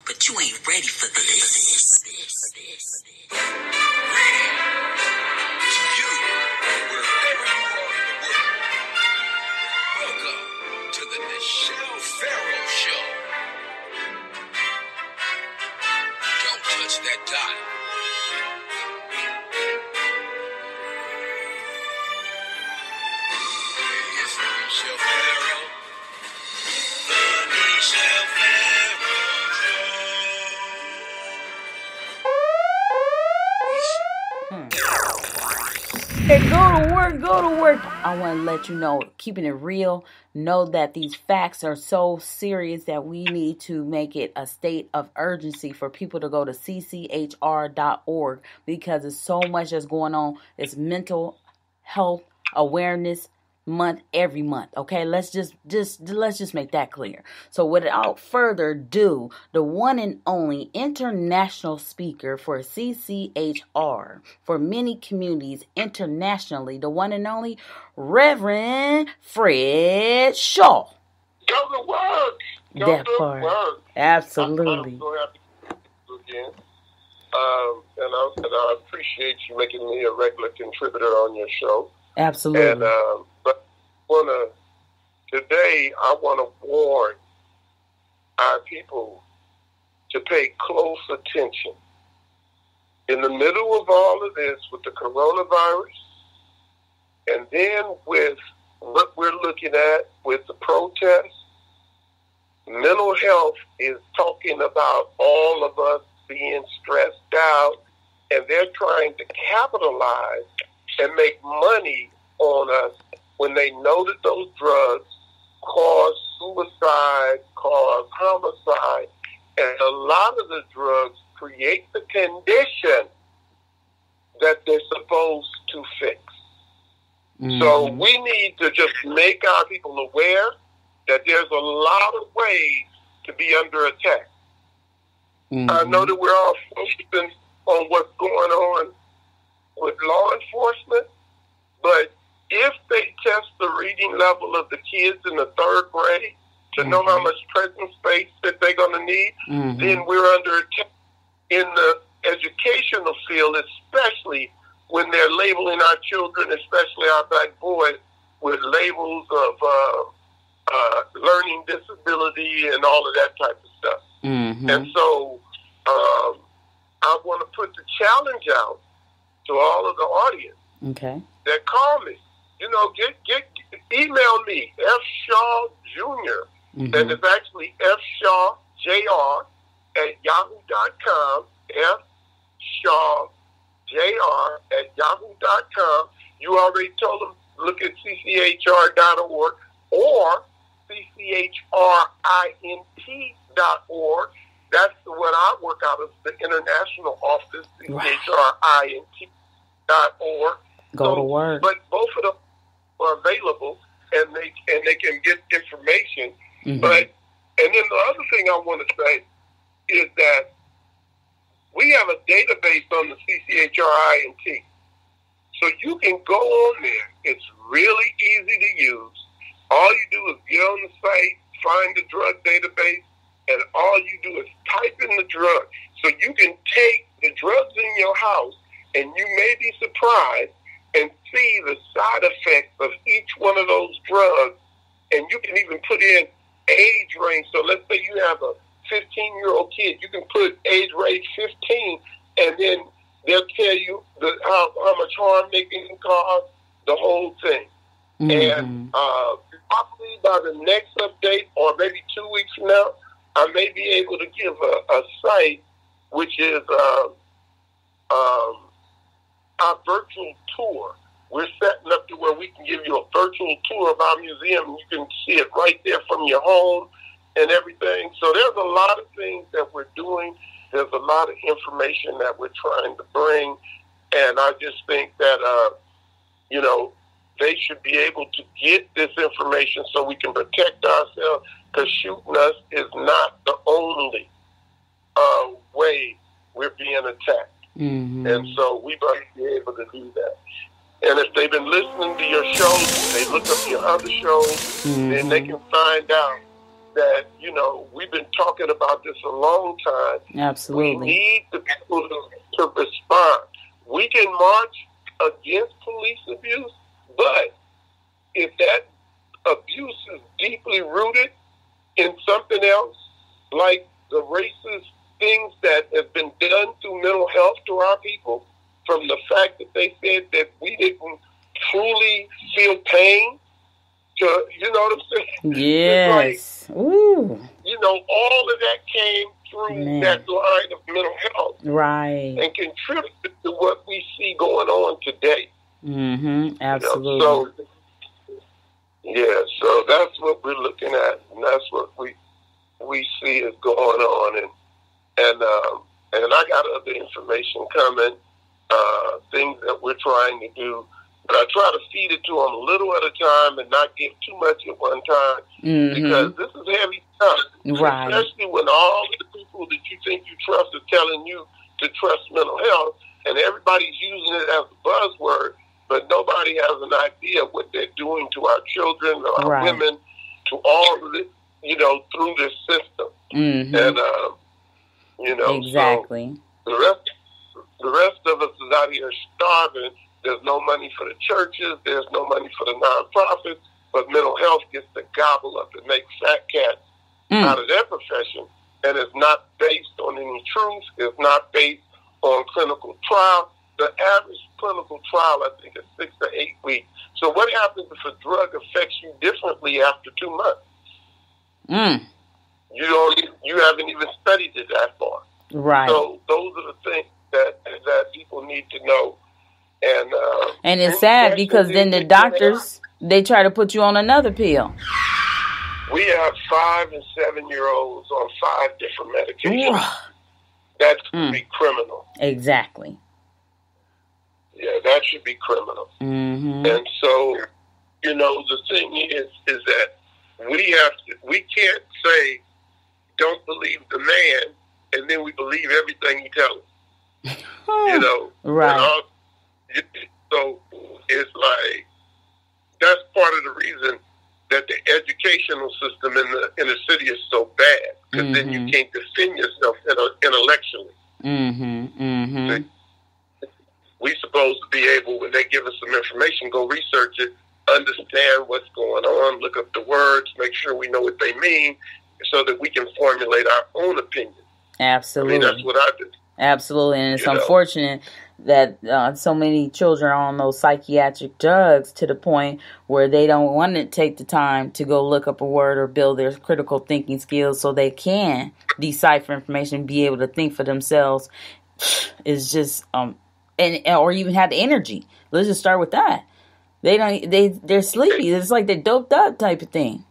but you ain't ready for this. Greeting to you, wherever you are in the world. Welcome to the Nicshelle Farrow Show. Don't touch that dial. It's the Nicshelle Farrow. The Nicshelle Farrow Show. Hey, go to work, go to work. I want to let you know, keeping it real, know that these facts are so serious that we need to make it a state of urgency for people to go to cchr.org because there's so much that's going on. It's mental health awareness month every month. Okay, let's just make that clear. So without further ado, the one and only international speaker for CCHR for many communities internationally, the one and only Reverend Fred Shaw. Go to work. That part. Absolutely. I'm so happy to be with you again. And I appreciate you making me a regular contributor on your show. Absolutely. And but today I want to warn our people to pay close attention. In the middle of all of this with the coronavirus, and then with what we're looking at with the protests, mental health is talking about all of us being stressed out, and they're trying to capitalize and make money on us when they know that those drugs cause suicide, cause homicide, and a lot of the drugs create the condition that they're supposed to fix. Mm-hmm. So we need to just make our people aware that there's a lot of ways to be under attack. Mm-hmm. I know that we're all focusing on what's going on with law enforcement, but if they test the reading level of the kids in the third grade to know how much present space that they're going to need, then we're under attack in the educational field, especially when they're labeling our children, especially our black boys, with labels of learning disability and all of that type of stuff. Mm-hmm. And so I want to put the challenge out to all of the audience that call me. You know, email me, F. Shaw Jr., and it's actually F. Shaw Jr. at yahoo.com, F. Shaw Jr. at yahoo.com. You already told them, look at cchr.org or cchrint.org. That's what I work out of, the international office, cchrint.org. Go to work. But both of them are available, and they can get information. Mm-hmm. And then the other thing I want to say is that we have a database on the CCHRINT. So you can go on there. It's really easy to use. All you do is get on the site, find the drug database, and all you do is type in the drug. So you can take the drugs in your house, and you may be surprised and see the side effects of each one of those drugs. And you can even put in age range. So let's say you have a 15-year-old kid. You can put age range 15, and then they'll tell you how much harm they can cause, the whole thing. Mm-hmm. And probably by the next update, or maybe 2 weeks from now, I may be able to give a site, which is our virtual tour. We're setting up to where we can give you a virtual tour of our museum. You can see it right there from your home and everything. So there's a lot of things that we're doing. There's a lot of information that we're trying to bring. And I just think that, they should be able to get this information so we can protect ourselves, because shooting us is not the only way we're being attacked. Mm-hmm. And so we must be able to do that. And if they've been listening to your shows, they look up your other shows, then they can find out that, we've been talking about this a long time. Absolutely. We need the people to respond. We can march against police abuse, but if that abuse is deeply rooted in something else, like the racist things that have been done through mental health to our people, from the fact that they said that we didn't truly feel pain, to, you know what I'm saying? Yes. It's like, ooh. All of that came through that line of mental health. Right. And contributed to what we see going on today. Mm-hmm. Absolutely. So that's what we're looking at, and that's what we see is going on, and I got other information coming, things that we're trying to do, but I try to feed it to them a little at a time and not give too much at one time, because this is heavy stuff, right? Especially when all the people that you think you trust are telling you to trust mental health, and everybody's using it as a buzzword. But nobody has an idea what they're doing to our children or our women, to all of it, through this system. And, exactly. So the rest of us is out here starving. There's no money for the churches. There's no money for the nonprofits. But mental health gets to gobble up and make fat cats out of their profession. And it's not based on any truth. It's not based on clinical trial. The average clinical trial, I think, is 6 to 8 weeks. So what happens if a drug affects you differently after 2 months? You haven't even studied it that far. Right. So those are the things that people need to know. And it's sad because then the doctors, they try to put you on another pill. We have 5 and 7-year-olds on 5 different medications. That should be criminal. Exactly. Yeah, that should be criminal. And so, the thing is that we can't say, don't believe the man, and then we believe everything he tells us. Right. So it's like, that's part of the reason that the educational system in the city is so bad, because then you can't defend yourself intellectually. We supposed to be able, when they give us some information, go research it, understand what's going on, look up the words, make sure we know what they mean, so that we can formulate our own opinion. Absolutely. That's what I do. Absolutely, and it's unfortunate that so many children are on those psychiatric drugs to the point where they don't want to take the time to go look up a word or build their critical thinking skills so they can decipher information, be able to think for themselves. It's just or even have the energy. Let's just start with that. They're sleepy. It's like they're doped up type of thing.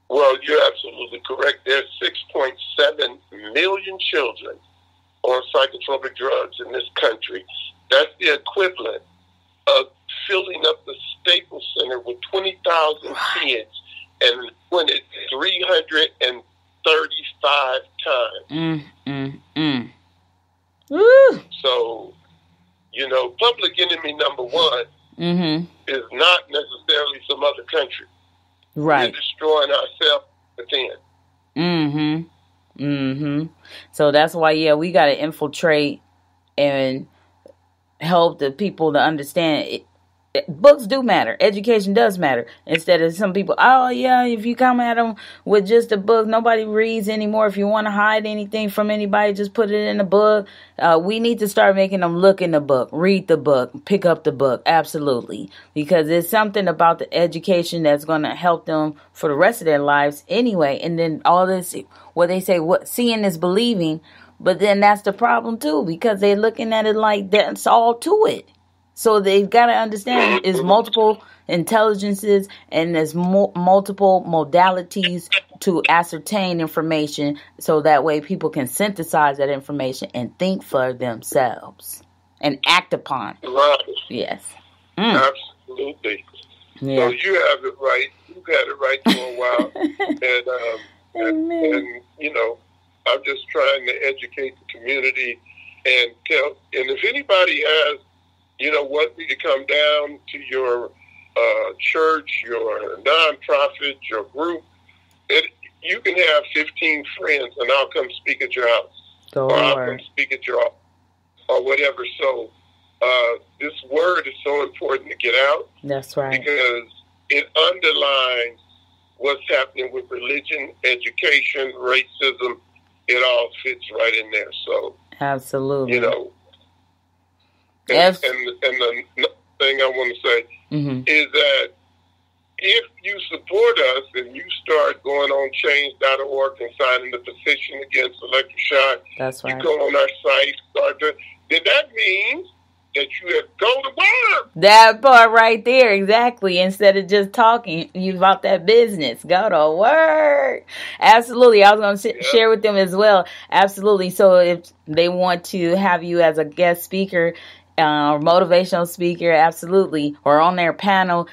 Well, you're absolutely correct. There's 6.7 million children on psychotropic drugs in this country. That's the equivalent of filling up the Staples Center with 20,000 kids and when it's 335 times. So, public enemy number one is not necessarily some other country. Right. We're destroying ourselves within. So that's why, we got to infiltrate and help the people to understand it. Books do matter. Education does matter. Instead of some people, if you come at them with just a book, nobody reads anymore. If you want to hide anything from anybody, just put it in a book. We need to start making them look in the book, read the book, pick up the book. Absolutely. Because there's something about the education that's going to help them for the rest of their lives anyway. And then all this, what they say, seeing is believing. But then that's the problem too, because they're looking at it like that's all to it. So they've got to understand there's multiple intelligences and there's multiple modalities to ascertain information, so that way people can synthesize that information and think for themselves and act upon it. Right. Yes. Absolutely. Yeah. So you have it right. You've had it right for a while. and I'm just trying to educate the community and tell. And if anybody has, want me to come down to your church, your nonprofit, your group, you can have 15 friends, and I'll come speak at your house, Go or to I'll work. come speak at your office, or whatever. So this word is so important to get out. That's right. Because it underlines what's happening with religion, education, racism. It all fits right in there. So, Absolutely. you know, Yes. and the thing I want to say is that if you support us and you start going on change.org and signing the petition against electric shock, That's right. you go on our site, then that means that you have go to work. That part right there, exactly. Instead of just talking you about that business, go to work. Absolutely. I was going to share with them as well. Absolutely. So if they want to have you as a guest speaker, or motivational speaker, absolutely, or on their panel,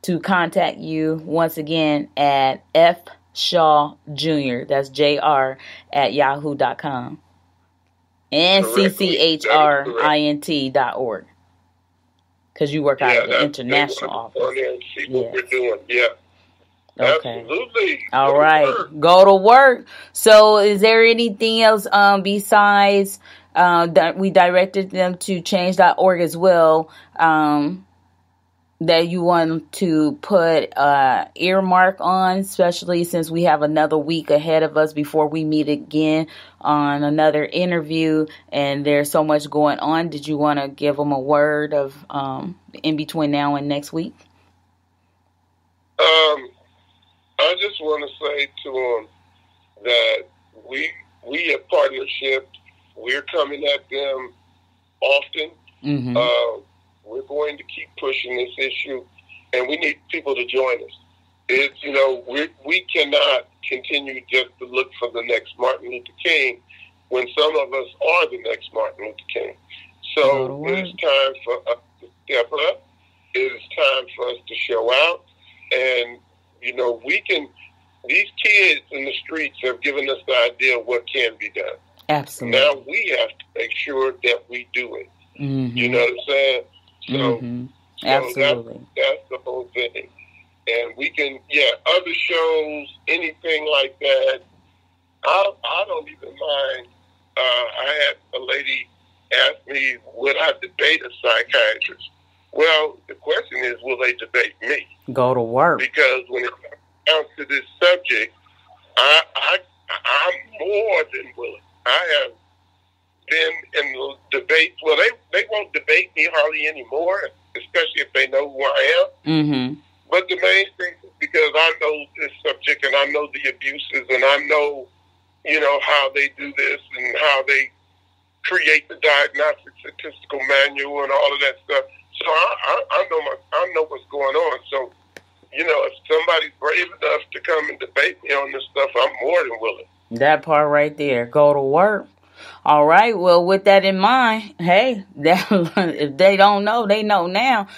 to contact you once again at F. Shaw Jr. That's JR at yahoo.com. And CCHRINT.org. Because you work out at the international office. And see what we're doing. Yeah. Okay. Absolutely. All right. Go to work. So is there anything else besides that we directed them to change.org as well, that you want to put earmark on, especially since we have another week ahead of us before we meet again on another interview, and there's so much going on? Did you want to give them a word of in between now and next week? I just want to say to them that we have partnership. We're coming at them often. We're going to keep pushing this issue, and we need people to join us. It's, you know, we cannot continue just to look for the next Martin Luther King when some of us are the next Martin Luther King. So it is time for us to step up. It is time for us to show out. And, you know, these kids in the streets have given us the idea of what can be done. Absolutely. Now we have to make sure that we do it. You know what I'm saying? So, Absolutely. That's the whole thing. And we can, other shows, anything like that, I don't even mind. I had a lady ask me, would I debate a psychiatrist? Well, the question is, will they debate me? Go to work. Because when it comes to this subject, I'm more than willing. I have been in debates. Well, they won't debate me hardly anymore, especially if they know who I am. But the main thing is because I know this subject and I know the abuses and I know, you know, how they do this and how they create the diagnostic statistical manual and all of that stuff. So I know what's going on. So, you know, if somebody's brave enough to come and debate me on this stuff, I'm more than willing. That part right there. Go to work. All right. Well, with that in mind, hey, if they don't know, they know now.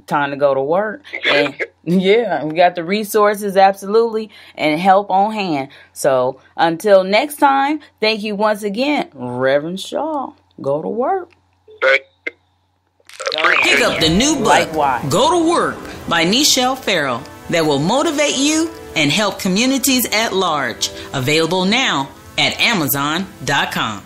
Time to go to work. And we got the resources, absolutely, and help on hand. So until next time, thank you once again, Reverend Shaw. Go to work. Thank you. Pick up the new book, Likewise. Go to Work by Nicshelle Farrow, that will motivate you and help communities at large. Available now at Amazon.com.